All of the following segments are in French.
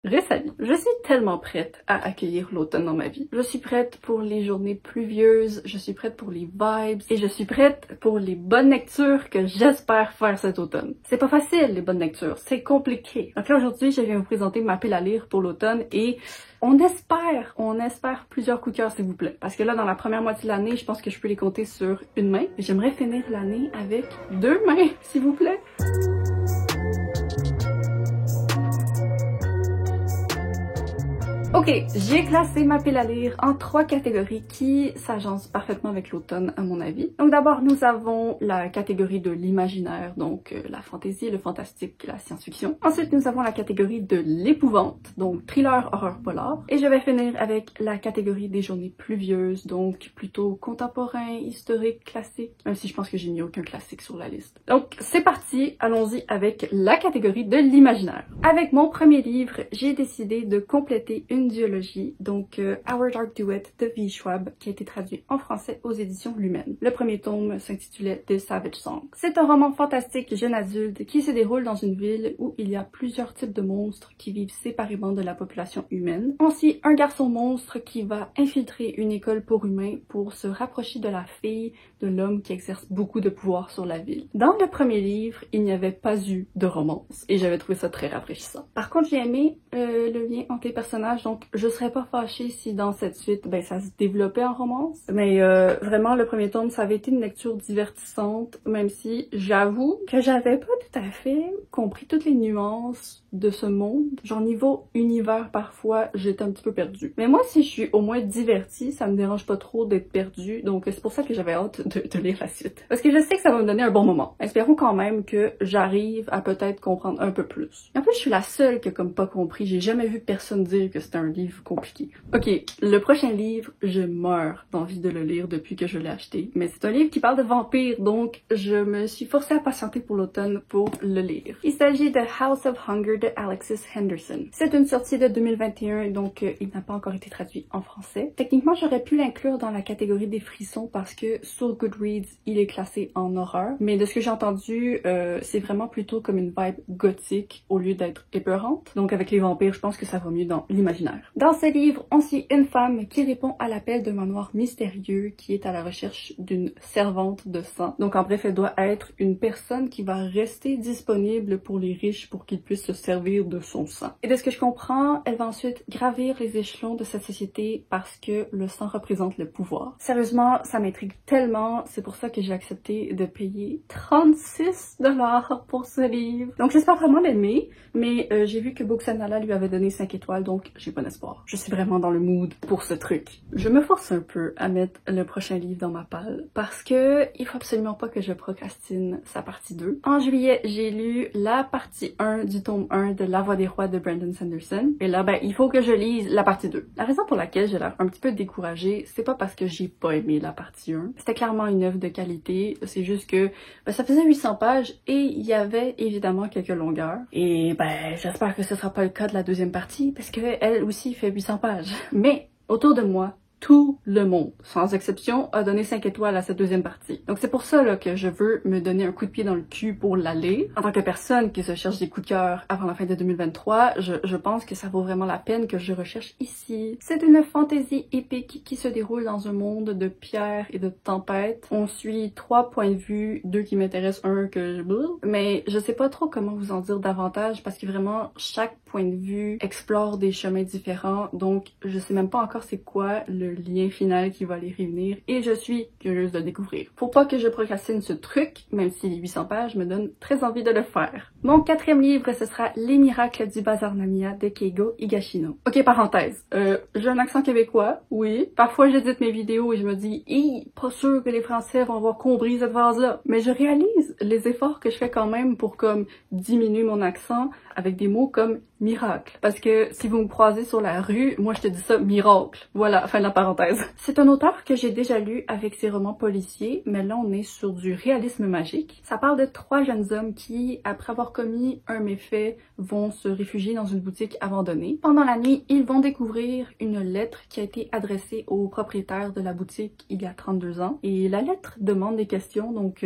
Récemment, je suis tellement prête à accueillir l'automne dans ma vie. Je suis prête pour les journées pluvieuses, je suis prête pour les vibes et je suis prête pour les bonnes lectures que j'espère faire cet automne. C'est pas facile les bonnes lectures, c'est compliqué. Donc là aujourd'hui, je viens vous présenter ma pile à lire pour l'automne et on espère plusieurs coups de cœur s'il vous plaît. Parce que là, dans la première moitié de l'année, je pense que je peux les compter sur une main. J'aimerais finir l'année avec 2 mains, s'il vous plaît. Ok, j'ai classé ma pile à lire en 3 catégories qui s'agencent parfaitement avec l'automne à mon avis. Donc d'abord nous avons la catégorie de l'imaginaire, donc la fantaisie, le fantastique, la science-fiction. Ensuite nous avons la catégorie de l'épouvante, donc thriller, horreur, polar. Et je vais finir avec la catégorie des journées pluvieuses, donc plutôt contemporain, historique, classique, même si je pense que j'ai mis aucun classique sur la liste. Donc c'est parti, allons-y avec la catégorie de l'imaginaire. Avec mon premier livre, j'ai décidé de compléter une duologie, donc Our Dark Duet de V. Schwab, qui a été traduit en français aux éditions Lumen. Le premier tome s'intitulait The Savage Song. C'est un roman fantastique jeune adulte qui se déroule dans une ville où il y a plusieurs types de monstres qui vivent séparément de la population humaine. Ainsi, un garçon monstre qui va infiltrer une école pour humains pour se rapprocher de la fille de l'homme qui exerce beaucoup de pouvoir sur la ville. Dans le premier livre, il n'y avait pas eu de romance et j'avais trouvé ça très rafraîchissant. Par contre, j'ai aimé le lien entre les personnages, donc je serais pas fâchée si dans cette suite, ça se développait en romance. Mais vraiment, le premier tome, ça avait été une lecture divertissante, même si j'avoue que j'avais pas tout à fait compris toutes les nuances de ce monde. Genre niveau univers, parfois, j'étais un petit peu perdue. Mais moi, si je suis au moins divertie, ça me dérange pas trop d'être perdue, donc c'est pour ça que j'avais hâte de lire la suite. Parce que je sais que ça va me donner un bon moment. Espérons quand même que j'arrive à peut-être comprendre un peu plus. En plus, je suis la seule qui a comme pas compris. J'ai jamais vu personne dire que c'était un livre compliqué. Ok, le prochain livre, je meurs d'envie de le lire depuis que je l'ai acheté. Mais c'est un livre qui parle de vampires, donc je me suis forcée à patienter pour l'automne pour le lire. Il s'agit de House of Hunger de Alexis Henderson. C'est une sortie de 2021, donc il n'a pas encore été traduit en français. Techniquement, j'aurais pu l'inclure dans la catégorie des frissons parce que sur Goodreads, il est classé en horreur. Mais de ce que j'ai entendu, c'est vraiment plutôt comme une vibe gothique au lieu d'être épeurante. Donc avec les vampires, je pense que ça va mieux dans l'imaginaire. Dans ce livre, on suit une femme qui répond à l'appel d'un manoir mystérieux qui est à la recherche d'une servante de sang. Donc en bref, elle doit être une personne qui va rester disponible pour les riches pour qu'ils puissent se servir de son sang. Et de ce que je comprends, elle va ensuite gravir les échelons de cette société parce que le sang représente le pouvoir. Sérieusement, ça m'intrigue tellement, c'est pour ça que j'ai accepté de payer 36 $ pour ce livre. Donc j'espère vraiment l'aimer, mais j'ai vu que Booksanala lui avait donné 5 étoiles, donc j'ai bon espoir. Je suis vraiment dans le mood pour ce truc. Je me force un peu à mettre le prochain livre dans ma palle parce que il faut absolument pas que je procrastine sa partie 2. En juillet, j'ai lu la partie 1 du tome 1 de La Voix des Rois de Brandon Sanderson. Et là, il faut que je lise la partie 2. La raison pour laquelle j'ai l'air un petit peu découragée, c'est pas parce que j'ai pas aimé la partie 1. C'était clairement une œuvre de qualité. C'est juste que ça faisait 800 pages et il y avait évidemment quelques longueurs. Et j'espère que ce sera pas le cas de la deuxième partie parce que elle aussi fait 800 pages. Mais autour de moi, tout le monde, sans exception, a donné 5 étoiles à cette deuxième partie. Donc c'est pour ça là, que je veux me donner un coup de pied dans le cul pour l'aller. En tant que personne qui se cherche des coups de cœur avant la fin de 2023, je pense que ça vaut vraiment la peine que je recherche ici. C'est une fantaisie épique qui se déroule dans un monde de pierre et de tempête. On suit 3 points de vue, 2 qui m'intéressent, un que je... Mais je sais pas trop comment vous en dire davantage parce que vraiment, chaque point de vue explore des chemins différents. Donc je sais même pas encore c'est quoi le lien final qui va les réunir et je suis curieuse de le découvrir. Faut pas que je procrastine ce truc, même si les 800 pages me donnent très envie de le faire. Mon 4e livre, ce sera Les Miracles du Bazar Namiya de Keigo Higashino. Ok, parenthèse, j'ai un accent québécois, oui. Parfois j'édite mes vidéos et je me dis, pas sûr que les Français vont avoir compris cette phrase-là. Mais je réalise les efforts que je fais quand même pour comme diminuer mon accent avec des mots comme miracle. Parce que si vous me croisez sur la rue, moi je te dis ça, miracle. Voilà, fin de la parenthèse. C'est un auteur que j'ai déjà lu avec ses romans policiers, mais là on est sur du réalisme magique. Ça parle de 3 jeunes hommes qui, après avoir commis un méfait, vont se réfugier dans une boutique abandonnée. Pendant la nuit, ils vont découvrir une lettre qui a été adressée au propriétaire de la boutique il y a 32 ans. Et la lettre demande des questions, donc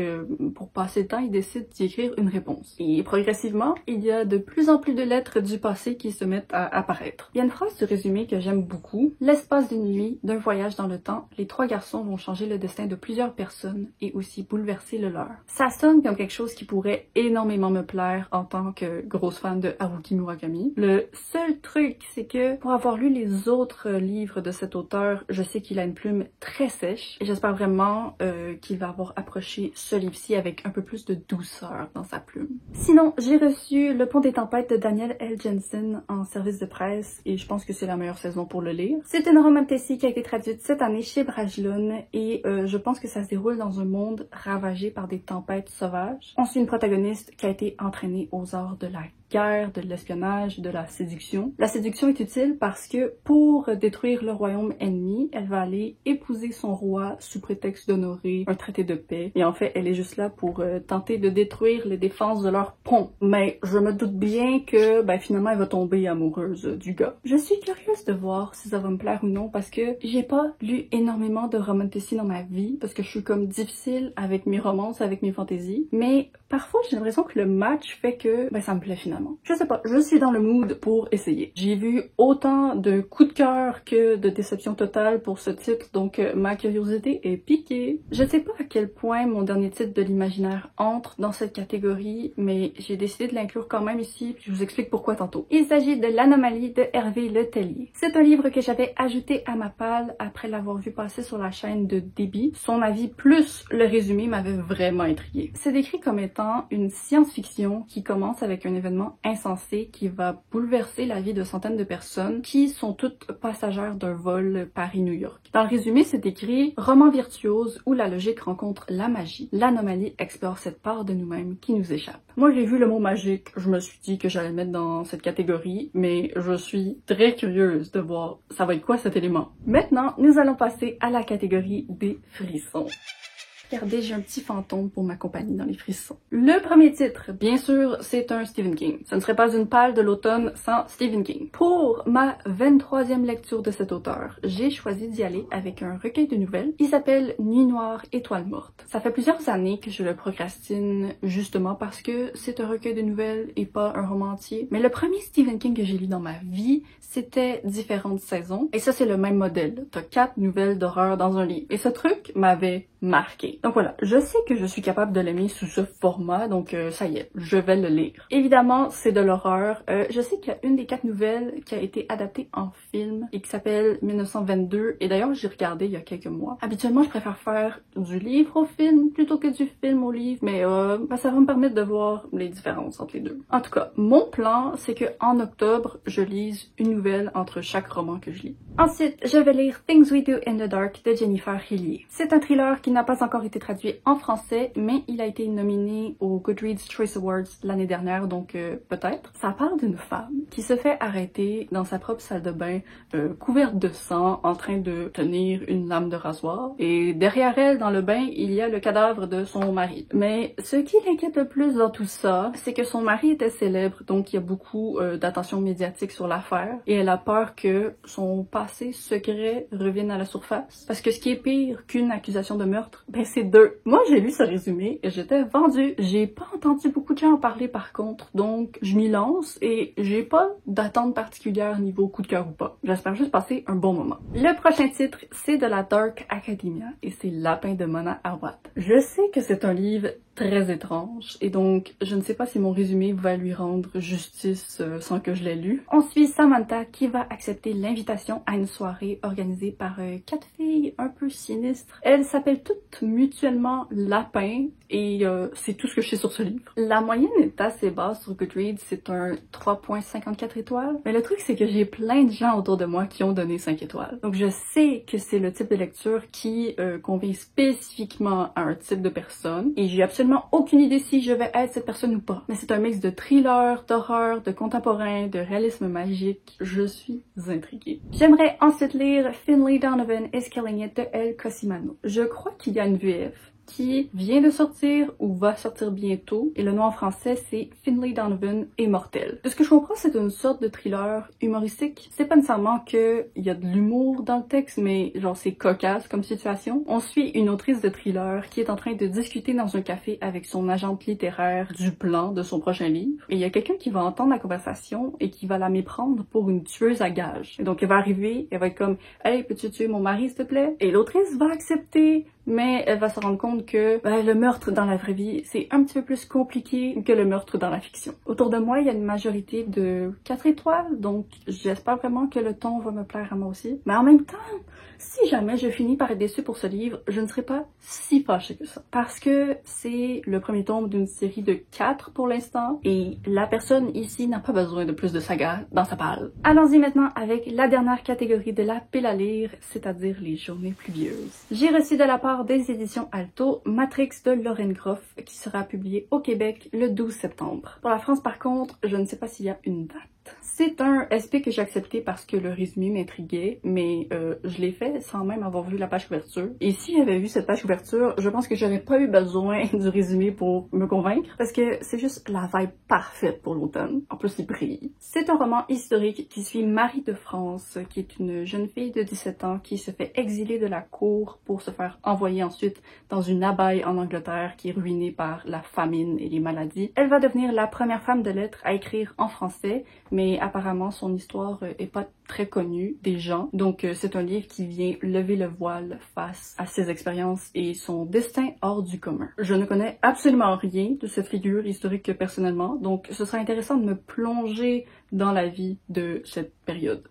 pour passer le temps, ils décident d'y écrire une réponse. Et progressivement, il y a de plus plus en plus de lettres du passé qui se mettent à apparaître. Il y a une phrase du résumé que j'aime beaucoup. L'espace d'une nuit, d'un voyage dans le temps, les trois garçons vont changer le destin de plusieurs personnes et aussi bouleverser le leur. Ça sonne comme quelque chose qui pourrait énormément me plaire en tant que grosse fan de Haruki Murakami. Le seul truc, c'est que pour avoir lu les autres livres de cet auteur, je sais qu'il a une plume très sèche et j'espère vraiment qu'il va avoir approché ce livre-ci avec un peu plus de douceur dans sa plume. Sinon, j'ai reçu Le Pont des Tempêtes de Daniel L. Jensen en service de presse et je pense que c'est la meilleure saison pour le lire. C'est une romantasy qui a été traduite cette année chez Brajlon et je pense que ça se déroule dans un monde ravagé par des tempêtes sauvages. On suit une protagoniste qui a été entraînée aux arts de la guerre, de l'espionnage, de la séduction. La séduction est utile parce que pour détruire le royaume ennemi, elle va aller épouser son roi sous prétexte d'honorer un traité de paix. Et en fait, elle est juste là pour tenter de détruire les défenses de leur pont. Mais je me doute bien que finalement elle va tomber amoureuse du gars. Je suis curieuse de voir si ça va me plaire ou non parce que j'ai pas lu énormément de romantasy dans ma vie parce que je suis comme difficile avec mes romances, avec mes fantaisies. Mais parfois j'ai l'impression que le match fait que ça me plaît finalement. Je sais pas, je suis dans le mood pour essayer. J'ai vu autant de coups de cœur que de déception totale pour ce titre, donc ma curiosité est piquée. Je sais pas à quel point mon dernier titre de l'imaginaire entre dans cette catégorie, mais j'ai décidé de l'inclure quand même ici, puis je vous explique pourquoi tantôt. Il s'agit de L'Anomalie de Hervé Letellier. C'est un livre que j'avais ajouté à ma palle après l'avoir vu passer sur la chaîne de Déby. Son avis plus le résumé m'avait vraiment intriguée. C'est décrit comme étant une science-fiction qui commence avec un événement insensé qui va bouleverser la vie de centaines de personnes qui sont toutes passagères d'un vol Paris-New York. Dans le résumé, c'est écrit « Roman virtuose où la logique rencontre la magie. L'anomalie explore cette part de nous-mêmes qui nous échappe. » Moi, j'ai vu le mot magique, je me suis dit que j'allais le mettre dans cette catégorie, mais je suis très curieuse de voir ça va être quoi cet élément. Maintenant, nous allons passer à la catégorie des frissons. Regardez, j'ai un petit fantôme pour m'accompagner dans les frissons. Le premier titre, bien sûr, c'est un Stephen King. Ce ne serait pas une palle de l'automne sans Stephen King. Pour ma 23e lecture de cet auteur, j'ai choisi d'y aller avec un recueil de nouvelles. Il s'appelle Nuit noire, étoile morte. Ça fait plusieurs années que je le procrastine justement parce que c'est un recueil de nouvelles et pas un roman entier. Mais le premier Stephen King que j'ai lu dans ma vie, c'était Différentes saisons. Et ça, c'est le même modèle. T'as 4 nouvelles d'horreur dans un livre. Et ce truc m'avait marqué. Donc voilà, je sais que je suis capable de l'aimer sous ce format, donc ça y est, je vais le lire. Évidemment, c'est de l'horreur. Je sais qu'il y a une des 4 nouvelles qui a été adaptée en film et qui s'appelle 1922, et d'ailleurs j'ai regardé il y a quelques mois. Habituellement, je préfère faire du livre au film plutôt que du film au livre, mais ça va me permettre de voir les différences entre les deux. En tout cas, mon plan, c'est que en octobre, je lise une nouvelle entre chaque roman que je lis. Ensuite, je vais lire Things We Do in the Dark de Jennifer Hillier. C'est un thriller qui n'a pas encore été traduit en français, mais il a été nominé aux Goodreads Choice Awards l'année dernière, donc peut-être. Ça parle d'une femme qui se fait arrêter dans sa propre salle de bain, couverte de sang, en train de tenir une lame de rasoir. Et derrière elle, dans le bain, il y a le cadavre de son mari. Mais ce qui l'inquiète le plus dans tout ça, c'est que son mari était célèbre, donc il y a beaucoup d'attention médiatique sur l'affaire. Et elle a peur que son passé secret revienne à la surface. Parce que ce qui est pire qu'une accusation de meurtre, c'est 2. Moi, j'ai lu ce résumé et j'étais vendue. J'ai pas entendu beaucoup de gens en parler par contre, donc je m'y lance et j'ai pas d'attente particulière niveau coup de cœur ou pas. J'espère juste passer un bon moment. Le prochain titre, c'est de la Dark Academia et c'est Lapin de Mona Awad. Je sais que c'est un livre très étrange et donc je ne sais pas si mon résumé va lui rendre justice sans que je l'ai lu. On suit Samantha qui va accepter l'invitation à une soirée organisée par 4 filles un peu sinistres. Elles s'appellent toutes mutuellement Lapin et c'est tout ce que je sais sur ce livre. La moyenne est assez basse sur Goodreads, c'est un 3.54 étoiles. Mais le truc c'est que j'ai plein de gens autour de moi qui ont donné 5 étoiles. Donc je sais que c'est le type de lecture qui convient spécifiquement à un type de personne et j'ai absolument aucune idée si je vais être cette personne ou pas. Mais c'est un mix de thriller, d'horreur, de contemporain, de réalisme magique. Je suis intriguée. J'aimerais ensuite lire Finlay Donovan is Killing It de El Cosimano. Je crois qu'il y a une VF. qui vient de sortir ou va sortir bientôt. Et le nom en français, c'est Finlay Donovan est mortel. De ce que je comprends, c'est une sorte de thriller humoristique. C'est pas nécessairement qu'il y a de l'humour dans le texte, mais genre c'est cocasse comme situation. On suit une autrice de thriller qui est en train de discuter dans un café avec son agente littéraire du plan de son prochain livre. Et il y a quelqu'un qui va entendre la conversation et qui va la méprendre pour une tueuse à gages. Et donc elle va arriver, elle va être comme « Hey, peux-tu tuer mon mari s'il te plaît? » Et l'autrice va accepter, mais elle va se rendre compte que le meurtre dans la vraie vie, c'est un petit peu plus compliqué que le meurtre dans la fiction. Autour de moi, il y a une majorité de 4 étoiles, donc j'espère vraiment que le ton va me plaire à moi aussi. Mais en même temps, si jamais je finis par être déçue pour ce livre, je ne serai pas si fâchée que ça. Parce que c'est le premier tome d'une série de 4 pour l'instant, et la personne ici n'a pas besoin de plus de saga dans sa palle. Allons-y maintenant avec la dernière catégorie de la pile à lire, c'est-à-dire les journées pluvieuses. J'ai reçu de la part des éditions Alto Matrix de Lauren Groff qui sera publié au Québec le 12 septembre. Pour la France par contre, je ne sais pas s'il y a une date. C'est un SP que j'ai accepté parce que le résumé m'intriguait, mais je l'ai fait sans même avoir vu la page couverture. Et si j'avais vu cette page couverture, je pense que j'aurais pas eu besoin du résumé pour me convaincre, parce que c'est juste la vibe parfaite pour l'automne. En plus, il brille. C'est un roman historique qui suit Marie de France, qui est une jeune fille de 17 ans qui se fait exiler de la cour pour se faire envoyer ensuite dans une abbaye en Angleterre qui est ruinée par la famine et les maladies. Elle va devenir la première femme de lettres à écrire en français, mais apparemment son histoire est pas très connue des gens. Donc c'est un livre qui vient lever le voile face à ses expériences et son destin hors du commun. Je ne connais absolument rien de cette figure historique personnellement, donc ce serait intéressant de me plonger dans la vie de cette période.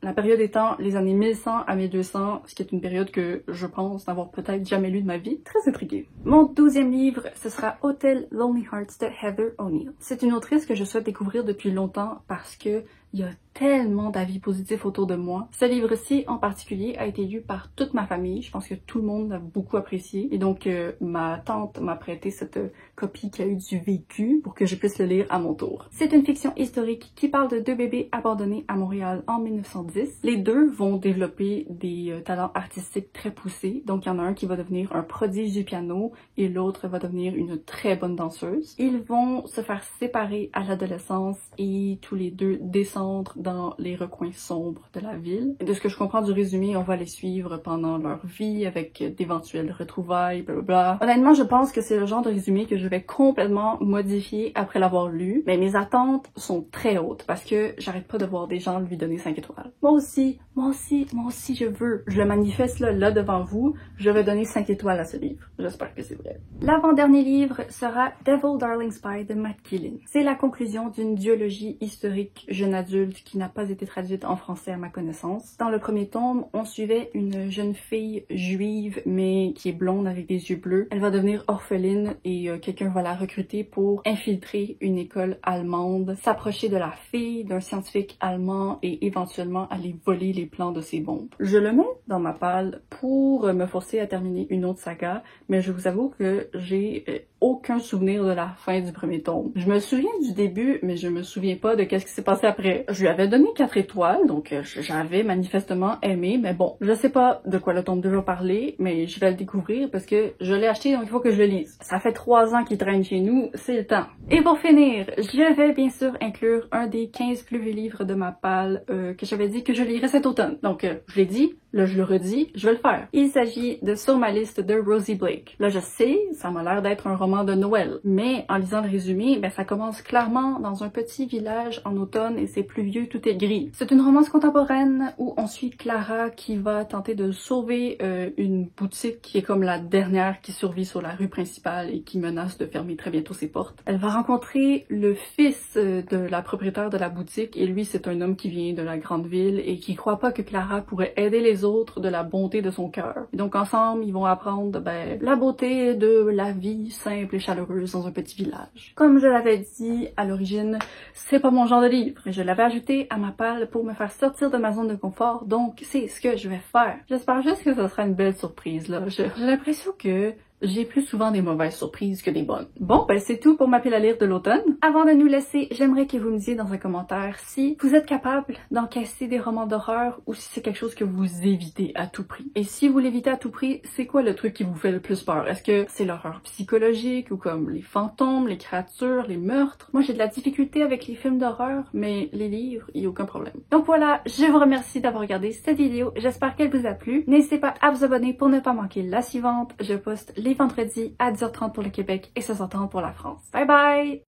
La période étant les années 1100 à 1200, ce qui est une période que je pense n'avoir peut-être jamais lu de ma vie. Très intriguée. Mon 12e livre, ce sera Hotel Lonely Hearts de Heather O'Neill. C'est une autrice que je souhaite découvrir depuis longtemps parce que il y a tellement d'avis positifs autour de moi. Ce livre-ci, en particulier, a été lu par toute ma famille. Je pense que tout le monde l'a beaucoup apprécié. Et donc, ma tante m'a prêté cette copie qui a eu du vécu pour que je puisse le lire à mon tour. C'est une fiction historique qui parle de 2 bébés abandonnés à Montréal en 1910. Les deux vont développer des talents artistiques très poussés. Donc, il y en a un qui va devenir un prodige du piano et l'autre va devenir une très bonne danseuse. Ils vont se faire séparer à l'adolescence et tous les deux descendre dans les recoins sombres de la ville. Et de ce que je comprends du résumé, on va les suivre pendant leur vie avec d'éventuelles retrouvailles, blablabla. Honnêtement, je pense que c'est le genre de résumé que je vais complètement modifier après l'avoir lu, mais mes attentes sont très hautes parce que j'arrête pas de voir des gens lui donner 5 étoiles. Moi aussi, je veux. Je le manifeste là devant vous, je vais donner 5 étoiles à ce livre. J'espère que c'est vrai. L'avant-dernier livre sera Devil Darling Spy de Matt Keeling. C'est la conclusion d'une duologie historique jeune adulte qui n'a pas été traduite en français à ma connaissance. Dans le premier tome, on suivait une jeune fille juive mais qui est blonde avec des yeux bleus. Elle va devenir orpheline et quelqu'un va la recruter pour infiltrer une école allemande, s'approcher de la fille d'un scientifique allemand et éventuellement aller voler les plans de ses bombes. Je le mets dans ma palle pour me forcer à terminer une autre saga, mais je vous avoue que j'ai aucun souvenir de la fin du premier tome. Je me souviens du début, mais je me souviens pas de qu'est-ce qui s'est passé après. Je lui avais donné 4 étoiles, donc j'avais manifestement aimé, mais bon, je sais pas de quoi le tome 2 va parler, mais je vais le découvrir parce que je l'ai acheté, donc il faut que je le lise. Ça fait 3 ans qu'il traîne chez nous, c'est le temps. Et pour finir, je vais bien sûr inclure un des 15 plus vieux livres de ma palle que j'avais dit que je lirais cet automne. Donc, je l'ai dit, là je le redis, je vais le faire. Il s'agit de Sur ma liste de Rosie Blake. Là je sais, ça m'a l'air d'être un roman de Noël, mais en lisant le résumé, ben ça commence clairement dans un petit village en automne et c'est pluvieux, tout est gris. C'est une romance contemporaine où on suit Clara qui va tenter de sauver une boutique qui est comme la dernière qui survit sur la rue principale et qui menace de fermer très bientôt ses portes. Elle va rencontrer le fils de la propriétaire de la boutique et lui c'est un homme qui vient de la grande ville et qui croit pas que Clara pourrait aider les autres de la bonté de son cœur. Et donc ensemble, ils vont apprendre la beauté de la vie simple et chaleureuse dans un petit village. Comme je l'avais dit à l'origine, c'est pas mon genre de livre, mais je l'avais ajouté à ma palle pour me faire sortir de ma zone de confort, donc c'est ce que je vais faire. J'espère juste que ce sera une belle surprise là. J'ai l'impression que J'ai plus souvent des mauvaises surprises que des bonnes. Bon, ben c'est tout pour ma pile à lire de l'automne. Avant de nous laisser, j'aimerais que vous me disiez dans un commentaire si vous êtes capable d'encaisser des romans d'horreur ou si c'est quelque chose que vous évitez à tout prix. Et si vous l'évitez à tout prix, c'est quoi le truc qui vous fait le plus peur? Est-ce que c'est l'horreur psychologique ou comme les fantômes, les créatures, les meurtres? Moi, j'ai de la difficulté avec les films d'horreur, mais les livres, il n'y a aucun problème. Donc voilà, je vous remercie d'avoir regardé cette vidéo. J'espère qu'elle vous a plu. N'hésitez pas à vous abonner pour ne pas manquer la suivante. Je poste les vendredis à 10h30 pour le Québec et 16h30 pour la France. Bye bye!